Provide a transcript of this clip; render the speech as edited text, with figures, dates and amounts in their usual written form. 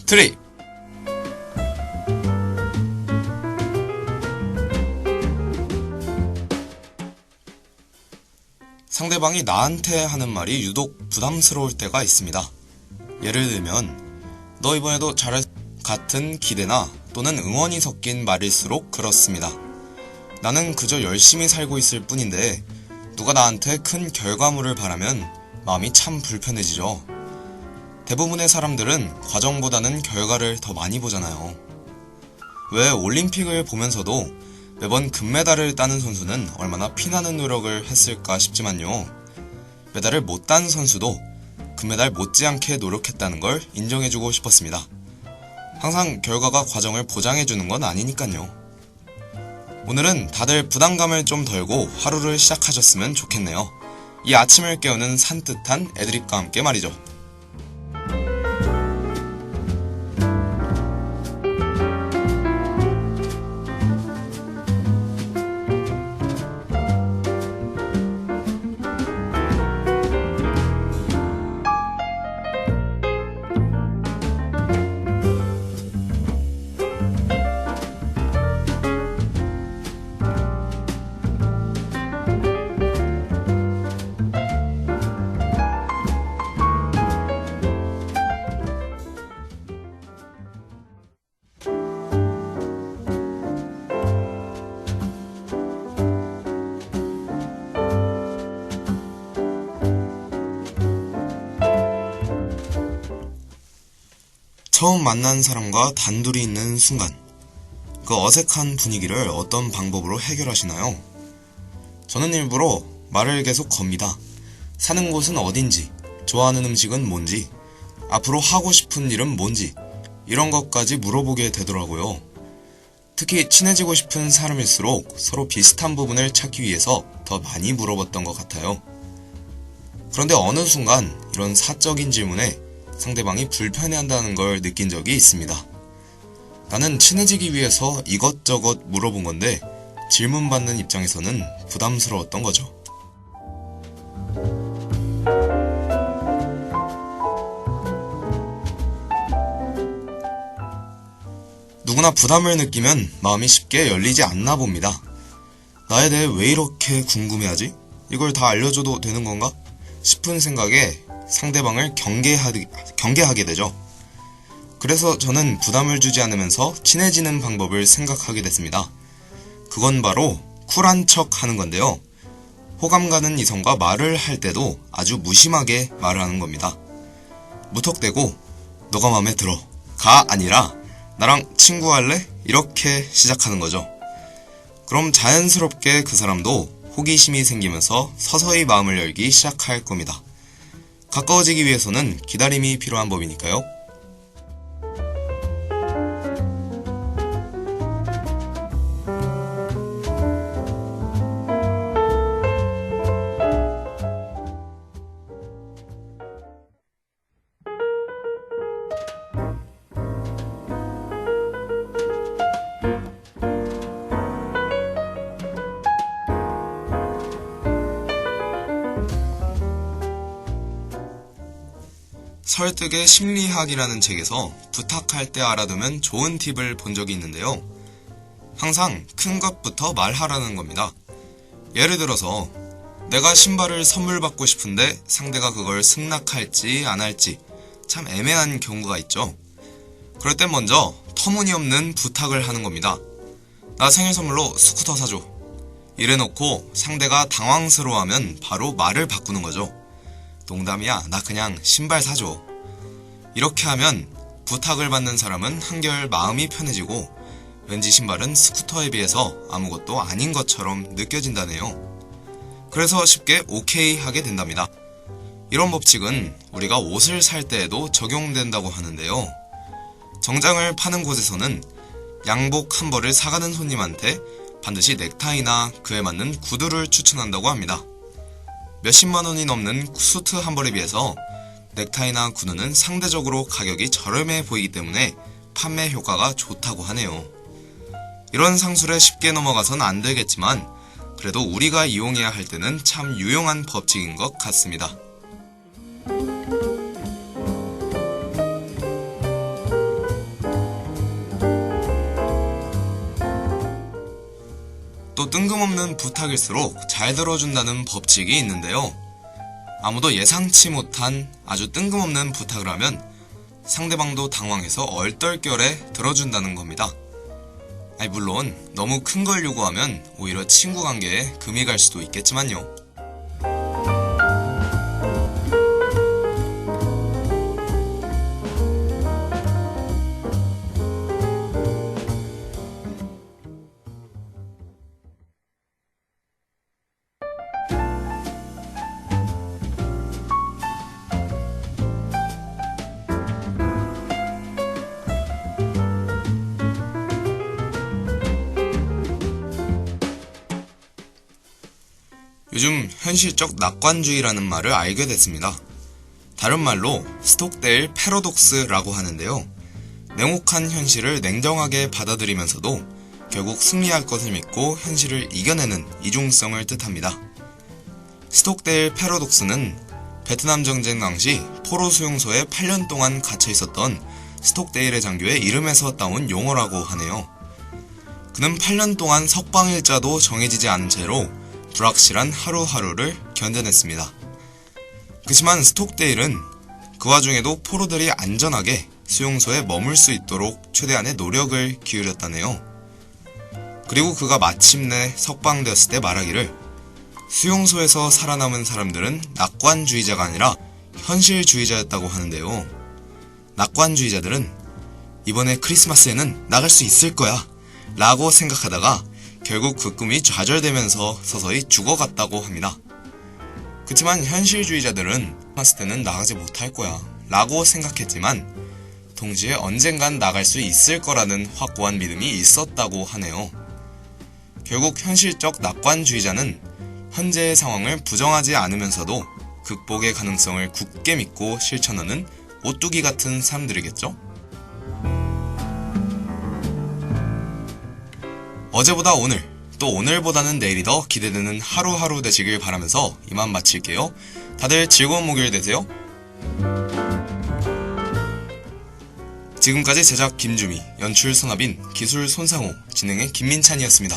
트립! 상대방이 나한테 하는 말이 유독 부담스러울 때가 있습니다. 예를 들면 너 이번에도 잘할 같은 기대나 또는 응원이 섞인 말일수록 그렇습니다. 나는 그저 열심히 살고 있을 뿐인데 누가 나한테 큰 결과물을 바라면 마음이 참 불편해지죠. 대부분의 사람들은 과정보다는 결과를 더 많이 보잖아요. 왜 올림픽을 보면서도 매번 금메달을 따는 선수는 얼마나 피나는 노력을 했을까 싶지만요. 메달을 못 딴 선수도 금메달 못지않게 노력했다는 걸 인정해주고 싶었습니다. 항상 결과가 과정을 보장해주는 건 아니니까요. 오늘은 다들 부담감을 좀 덜고 하루를 시작하셨으면 좋겠네요. 이 아침을 깨우는 산뜻한 애드립과 함께 말이죠. 처음 만난 사람과 단둘이 있는 순간, 그 어색한 분위기를 어떤 방법으로 해결하시나요? 저는 일부러 말을 계속 겁니다. 사는 곳은 어딘지, 좋아하는 음식은 뭔지, 앞으로 하고 싶은 일은 뭔지, 이런 것까지 물어보게 되더라고요. 특히 친해지고 싶은 사람일수록 서로 비슷한 부분을 찾기 위해서 더 많이 물어봤던 것 같아요. 그런데 어느 순간 이런 사적인 질문에 상대방이 불편해한다는 걸 느낀 적이 있습니다. 나는 친해지기 위해서 이것저것 물어본 건데 질문받는 입장에서는 부담스러웠던 거죠. 누구나 부담을 느끼면 마음이 쉽게 열리지 않나 봅니다. 나에 대해 왜 이렇게 궁금해하지? 이걸 다 알려줘도 되는 건가? 싶은 생각에 상대방을 경계하게 되죠. 그래서 저는 부담을 주지 않으면서 친해지는 방법을 생각하게 됐습니다. 그건 바로 쿨한 척 하는 건데요. 호감 가는 이성과 말을 할 때도 아주 무심하게 말을 하는 겁니다. 무턱대고 너가 마음에 들어 가 아니라 나랑 친구할래? 이렇게 시작하는 거죠. 그럼 자연스럽게 그 사람도 호기심이 생기면서 서서히 마음을 열기 시작할 겁니다. 가까워지기 위해서는 기다림이 필요한 법이니까요. 설득의 심리학이라는 책에서 부탁할 때 알아두면 좋은 팁을 본 적이 있는데요. 항상 큰 것부터 말하라는 겁니다. 예를 들어서 내가 신발을 선물 받고 싶은데 상대가 그걸 승낙할지 안 할지 참 애매한 경우가 있죠. 그럴 땐 먼저 터무니없는 부탁을 하는 겁니다. 나 생일 선물로 스쿠터 사줘. 이래놓고 상대가 당황스러워하면 바로 말을 바꾸는 거죠. 농담이야, 나 그냥 신발 사줘. 이렇게 하면 부탁을 받는 사람은 한결 마음이 편해지고 왠지 신발은 스쿠터에 비해서 아무것도 아닌 것처럼 느껴진다네요. 그래서 쉽게 오케이 하게 된답니다. 이런 법칙은 우리가 옷을 살 때에도 적용된다고 하는데요. 정장을 파는 곳에서는 양복 한 벌을 사가는 손님한테 반드시 넥타이나 그에 맞는 구두를 추천한다고 합니다. 몇십만 원이 넘는 수트 한 벌에 비해서 넥타이나 구두는 상대적으로 가격이 저렴해 보이기 때문에 판매 효과가 좋다고 하네요. 이런 상술에 쉽게 넘어가선 안 되겠지만 그래도 우리가 이용해야 할 때는 참 유용한 법칙인 것 같습니다. 또 뜬금없는 부탁일수록 잘 들어준다는 법칙이 있는데요. 아무도 예상치 못한 아주 뜬금없는 부탁을 하면 상대방도 당황해서 얼떨결에 들어준다는 겁니다. 물론 너무 큰 걸 요구하면 오히려 친구 관계에 금이 갈 수도 있겠지만요. 요즘 현실적 낙관주의라는 말을 알게 됐습니다. 다른 말로 스톡데일 패러독스라고 하는데요. 냉혹한 현실을 냉정하게 받아들이면서도 결국 승리할 것을 믿고 현실을 이겨내는 이중성을 뜻합니다. 스톡데일 패러독스는 베트남 전쟁 당시 포로 수용소에 8년 동안 갇혀 있었던 스톡데일의 장교의 이름에서 따온 용어라고 하네요. 그는 8년 동안 석방일자도 정해지지 않은 채로 불확실한 하루하루를 견뎌냈습니다. 그렇지만 스톡데일은 그 와중에도 포로들이 안전하게 수용소에 머물 수 있도록 최대한의 노력을 기울였다네요. 그리고 그가 마침내 석방되었을 때 말하기를, 수용소에서 살아남은 사람들은 낙관주의자가 아니라 현실주의자였다고 하는데요. 낙관주의자들은 이번에 크리스마스에는 나갈 수 있을 거야 라고 생각하다가 결국 그 꿈이 좌절되면서 서서히 죽어갔다고 합니다. 그렇지만 현실주의자들은 크리스마스 때는 나가지 못할 거야 라고 생각했지만 동시에 언젠간 나갈 수 있을 거라는 확고한 믿음이 있었다고 하네요. 결국 현실적 낙관주의자는 현재의 상황을 부정하지 않으면서도 극복의 가능성을 굳게 믿고 실천하는 오뚜기 같은 사람들이겠죠? 어제보다 오늘, 또 오늘보다는 내일이 더 기대되는 하루하루 되시길 바라면서 이만 마칠게요. 다들 즐거운 목요일 되세요. 지금까지 제작 김주미, 연출 손아빈, 기술 손상호, 진행의 김민찬이었습니다.